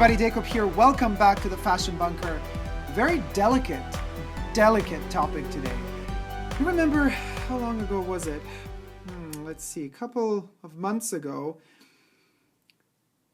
everybody, Dacob here. Welcome back to the Fashion Bunker. Very delicate topic today. You remember, how long ago was it? Let's see, a couple of months ago,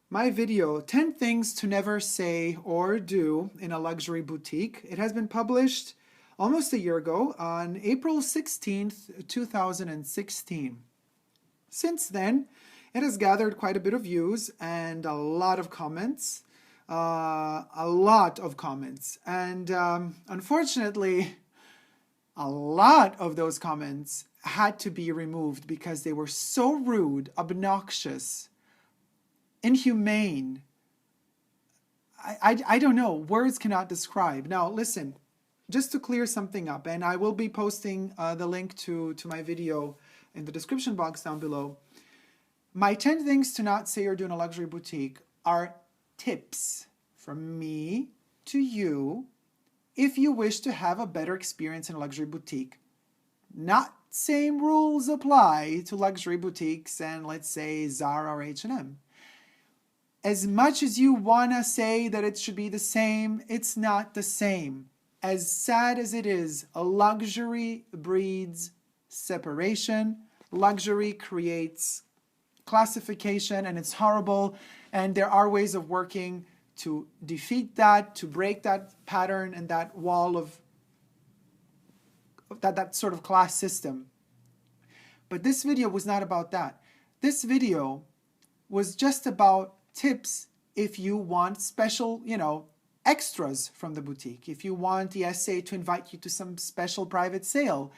my video, 10 Things to Never Say or Do in a Luxury Boutique. It has been published almost a year ago on April 16th, 2016. Since then, it has gathered quite a bit of views and a lot of comments. And unfortunately, a lot of those comments had to be removed because they were so rude, obnoxious, inhumane. I don't know, words cannot describe. Now listen, just to clear something up, and I will be posting the link to my video in the description box down below. My 10 things to not say or do in a luxury boutique are tips from me to you if you wish to have a better experience in a luxury boutique. Not same rules apply to luxury boutiques and, let's say, Zara or H&M. As much as you want to say that it should be the same, it's not the same. As sad as it is, luxury breeds separation. Luxury creates classification, and it's horrible. And there are ways of working to defeat that, to break that pattern and that wall of that sort of class system. But this video was not about that. This video was just about tips if you want special, extras from the boutique. If you want the SA to invite you to some special private sale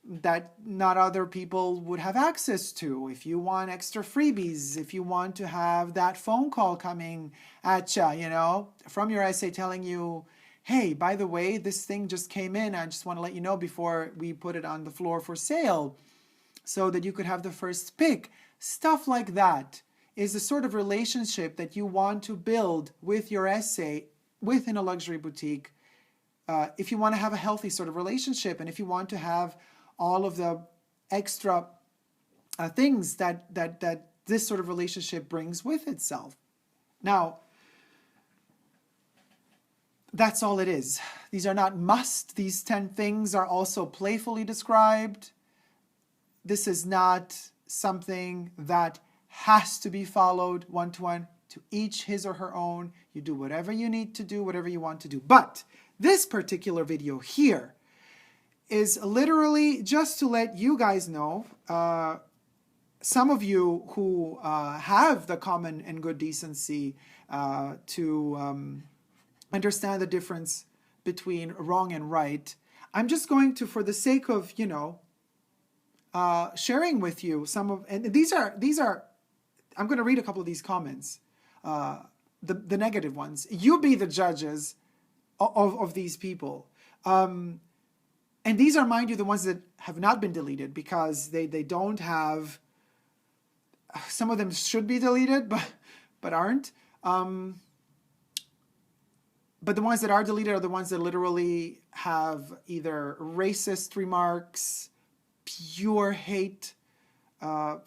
that not other people would have access to, if you want extra freebies, if you want to have that phone call coming at you, from your SA telling you, hey, by the way, this thing just came in. I just want to let you know before we put it on the floor for sale so that you could have the first pick. Stuff like that is the sort of relationship that you want to build with your SA within a luxury boutique. If you want to have a healthy sort of relationship, and if you want to have all of the extra things that this sort of relationship brings with itself. Now, that's all it is. These are not must. These 10 things are also playfully described. This is not something that has to be followed one-to-one, to each his or her own. You do whatever you need to do, whatever you want to do. But this particular video here is literally just to let you guys know, some of you who have the common and good decency to understand the difference between wrong and right. I'm just going to, for the sake of, sharing with you some of, and these are, I'm going to read a couple of these comments, the negative ones. You be the judges of these people. And these are, mind you, the ones that have not been deleted because they don't have, some of them should be deleted, but aren't. But the ones that are deleted are the ones that literally have either racist remarks, pure hate, whatever.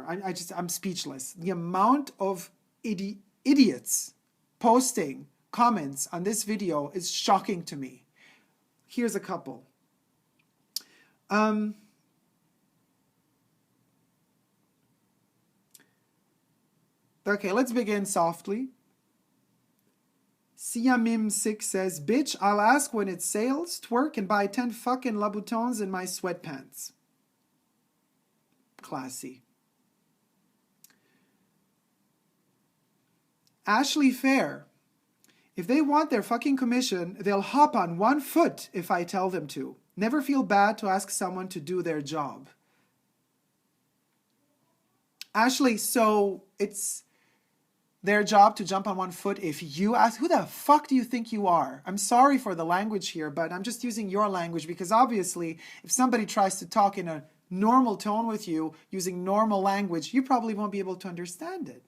I'm speechless. The amount of idiots posting comments on this video is shocking to me. Here's a couple. Okay, let's begin softly. Siamim6 says, bitch, I'll ask when it sales, twerk, and buy 10 fucking Louboutins in my sweatpants. Classy. Ashley Fair. If they want their fucking commission, they'll hop on one foot if I tell them to. Never feel bad to ask someone to do their job. Ashley, so it's their job to jump on one foot if you ask? Who the fuck do you think you are? I'm sorry for the language here, but I'm just using your language because obviously if somebody tries to talk in a normal tone with you using normal language, you probably won't be able to understand it.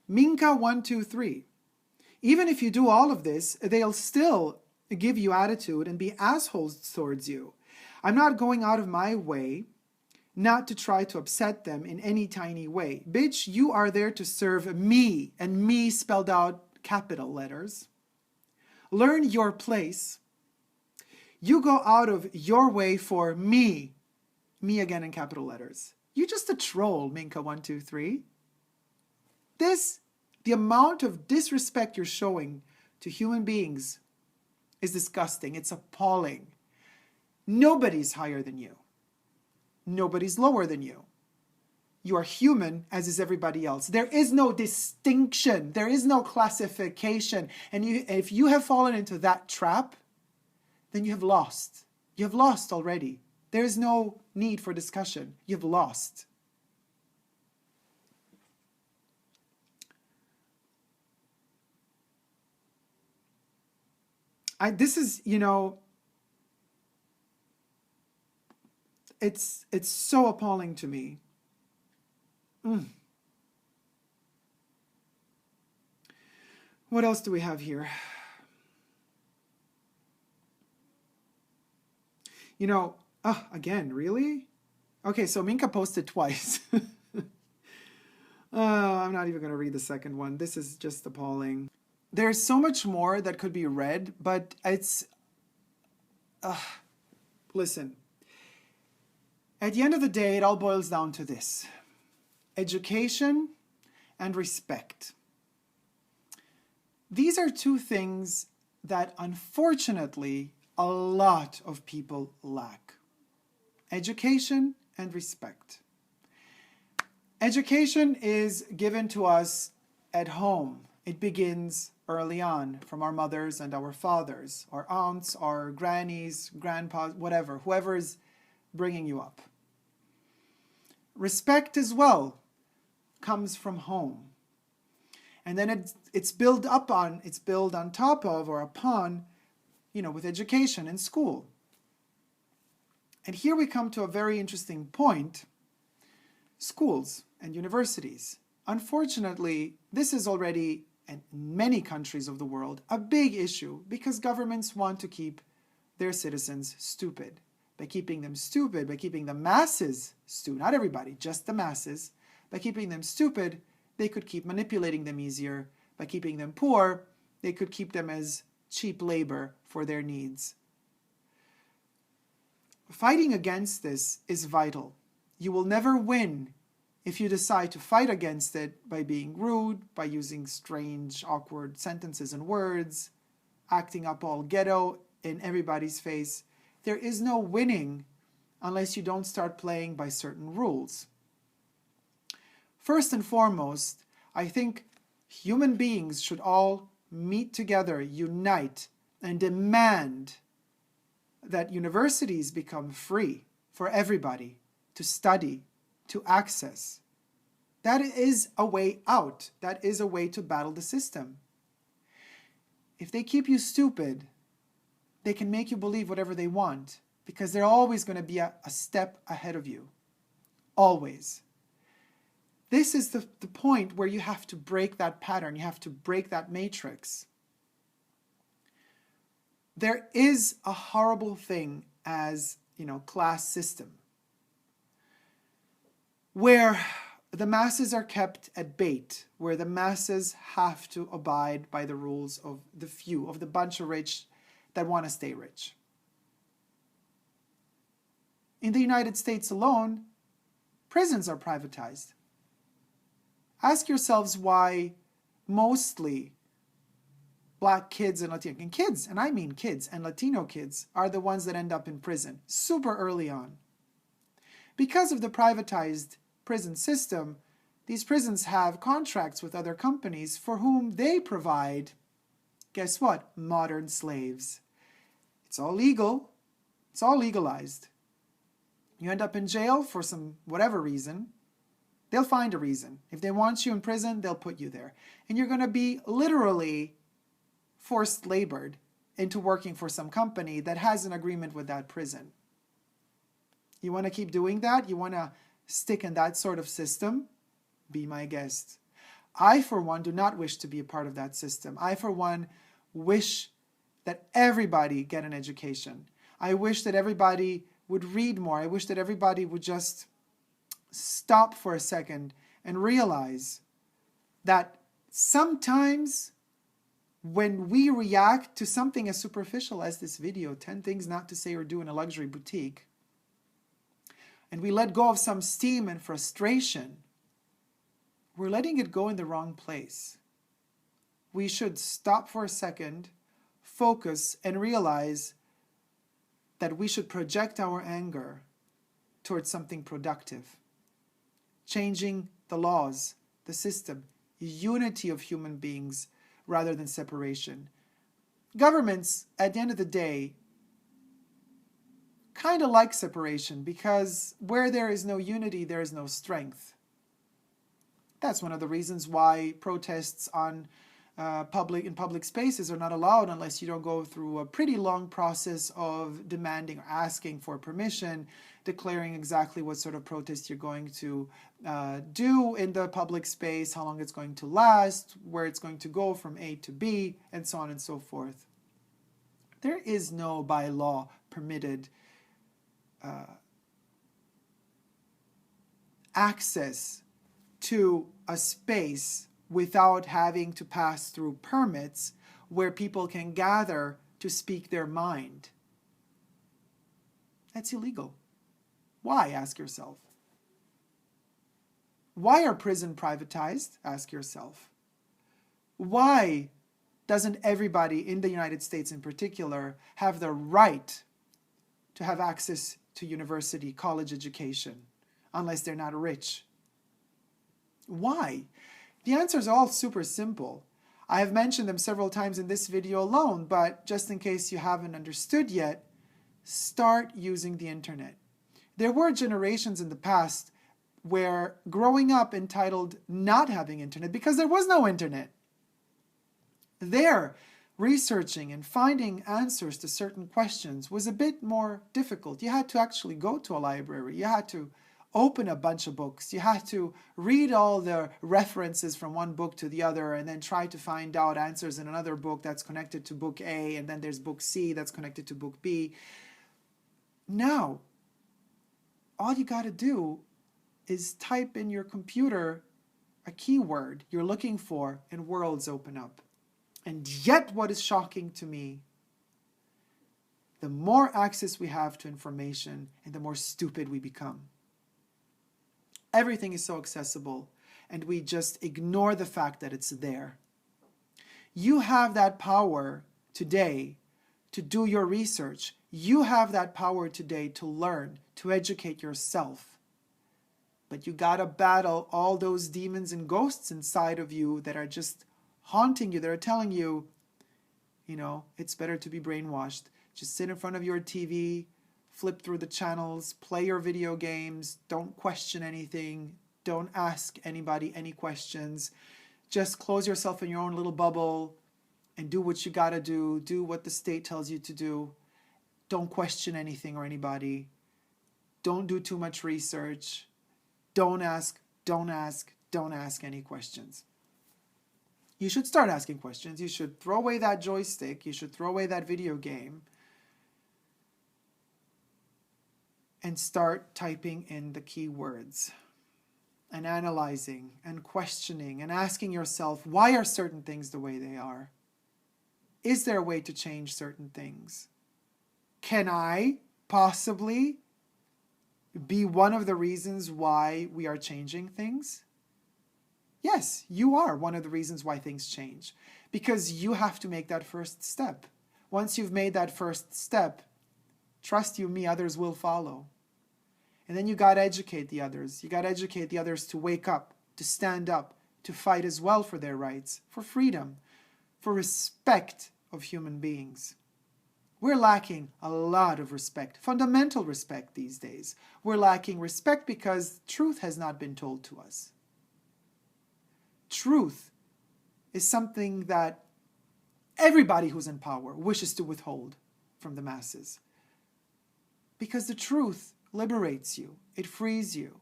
Minka123. Even if you do all of this, they'll still give you attitude and be assholes towards you. I'm not going out of my way not to try to upset them in any tiny way. Bitch, you are there to serve me, and me spelled out capital letters. Learn your place. You go out of your way for me. Me again in capital letters. You're just a troll, Minka123. The amount of disrespect you're showing to human beings is disgusting. It's appalling. Nobody's higher than you. Nobody's lower than you. You are human, as is everybody else. There is no distinction. There is no classification. And if you have fallen into that trap, then you have lost. You have lost already. There is no need for discussion. You have lost. This is, it's so appalling to me. What else do we have here? Again, really? Okay, so Minka posted twice. I'm not even going to read the second one. This is just appalling. There's so much more that could be read, but it's... listen. At the end of the day, it all boils down to this. Education and respect. These are two things that, unfortunately, a lot of people lack. Education and respect. Education is given to us at home. It begins early on from our mothers and our fathers, our aunts, our grannies, grandpas, whatever, whoever is bringing you up. Respect as well comes from home. And then it's built on top of or upon, with education in school. And here we come to a very interesting point. Schools and universities. Unfortunately, this is already, in many countries of the world, a big issue because governments want to keep their citizens stupid. By keeping them stupid, by keeping the masses stupid, not everybody, just the masses, by keeping them stupid, they could keep manipulating them easier. By keeping them poor, they could keep them as cheap labor for their needs. Fighting against this is vital. You will never win if you decide to fight against it by being rude, by using strange, awkward sentences and words, acting up all ghetto in everybody's face. There is no winning unless you don't start playing by certain rules. First and foremost, I think human beings should all meet together, unite, and demand that universities become free for everybody to study, to access. That is a way out. That is a way to battle the system. If they keep you stupid, they can make you believe whatever they want because they're always going to be a step ahead of you. Always. This is the point where you have to break that pattern. You have to break that matrix. There is a horrible thing as, class system where the masses are kept at bait, where the masses have to abide by the rules of the few, of the bunch of rich that want to stay rich. In the United States alone, prisons are privatized. Ask yourselves why mostly Black kids and Latino kids, and I mean kids and Latino kids, are the ones that end up in prison super early on. Because of the privatized prison system, these prisons have contracts with other companies for whom they provide, guess what? Modern slaves. It's all legal. It's all legalized. You end up in jail for some whatever reason. They'll find a reason. If they want you in prison, they'll put you there. And you're going to be literally forced labored into working for some company that has an agreement with that prison. You want to keep doing that? You want to stick in that sort of system? Be my guest. I, for one, do not wish to be a part of that system. I, for one, wish that everybody get an education. I wish that everybody would read more. I wish that everybody would just stop for a second and realize that sometimes when we react to something as superficial as this video, 10 things not to say or do in a luxury boutique, and we let go of some steam and frustration, we're letting it go in the wrong place. We should stop for a second, focus, and realize that we should project our anger towards something productive. Changing the laws, the system, unity of human beings rather than separation. Governments, at the end of the day, kind of like separation because where there is no unity, there is no strength. That's one of the reasons why protests on public spaces are not allowed unless you don't go through a pretty long process of demanding or asking for permission, declaring exactly what sort of protest you're going to do in the public space, how long it's going to last, where it's going to go from A to B, and so on and so forth. There is no by law permitted access to a space without having to pass through permits where people can gather to speak their mind. That's illegal. Why? Ask yourself. Why are prisons privatized? Ask yourself. Why doesn't everybody in the United States in particular have the right to have access to university, college education, unless they're not rich? Why? The answers are all super simple. I have mentioned them several times in this video alone, but just in case you haven't understood yet, start using the internet. There were generations in the past where growing up entitled not having internet because there was no internet. There, researching and finding answers to certain questions was a bit more difficult. You had to actually go to a library. You had to open a bunch of books. You have to read all the references from one book to the other and then try to find out answers in another book that's connected to book A, and then there's book C that's connected to book B. Now, all you got to do is type in your computer a keyword you're looking for and worlds open up. And yet what is shocking to me, the more access we have to information and the more stupid we become. Everything is so accessible, and we just ignore the fact that it's there. You have that power today to do your research. You have that power today to learn, to educate yourself. But you gotta battle all those demons and ghosts inside of you that are just haunting you, that are telling you, it's better to be brainwashed. Just sit in front of your TV, flip through the channels, play your video games, don't question anything, don't ask anybody any questions. Just close yourself in your own little bubble and do what you gotta do what the state tells you to do. Don't question anything or anybody. Don't do too much research. Don't ask any questions. You should start asking questions. You should throw away that joystick. You should throw away that video game and start typing in the keywords and analyzing and questioning and asking yourself, why are certain things the way they are? Is there a way to change certain things? Can I possibly be one of the reasons why we are changing things? Yes, you are one of the reasons why things change, because you have to make that first step. Once you've made that first step, trust you me, others will follow. And then you got to educate the others. You got to educate the others to wake up, to stand up, to fight as well for their rights, for freedom, for respect of human beings. We're lacking a lot of respect, fundamental respect these days. We're lacking respect because truth has not been told to us. Truth is something that everybody who's in power wishes to withhold from the masses. Because the truth liberates you. It frees you.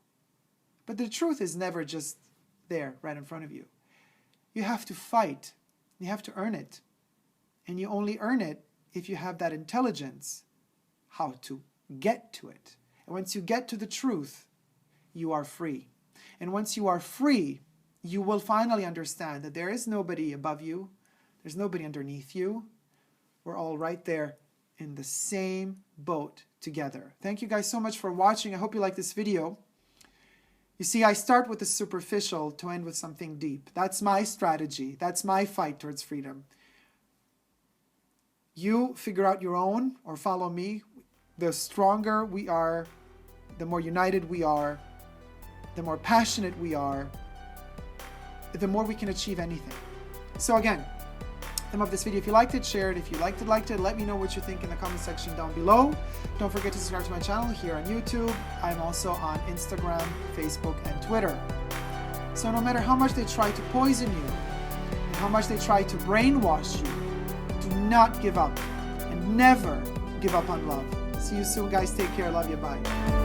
But the truth is never just there, right in front of you. You have to fight. You have to earn it. And you only earn it if you have that intelligence, how to get to it. And once you get to the truth, you are free. And once you are free, you will finally understand that there is nobody above you. There's nobody underneath you. We're all right there in the same boat together. Thank you guys so much for watching. I hope you like this video. You see, I start with the superficial to end with something deep. That's my strategy. That's my fight towards freedom. You figure out your own or follow me. The stronger we are, the more united we are, the more passionate we are, the more we can achieve anything. So again, thumb up this video if you liked it, share it if you liked it, let me know what you think in the comment section down below. Don't forget to subscribe to my channel here on YouTube. I'm also on Instagram, Facebook, and Twitter. So no matter how much they try to poison you, and how much they try to brainwash you, do not give up, and never give up on love. See you soon, guys. Take care. Love you. Bye.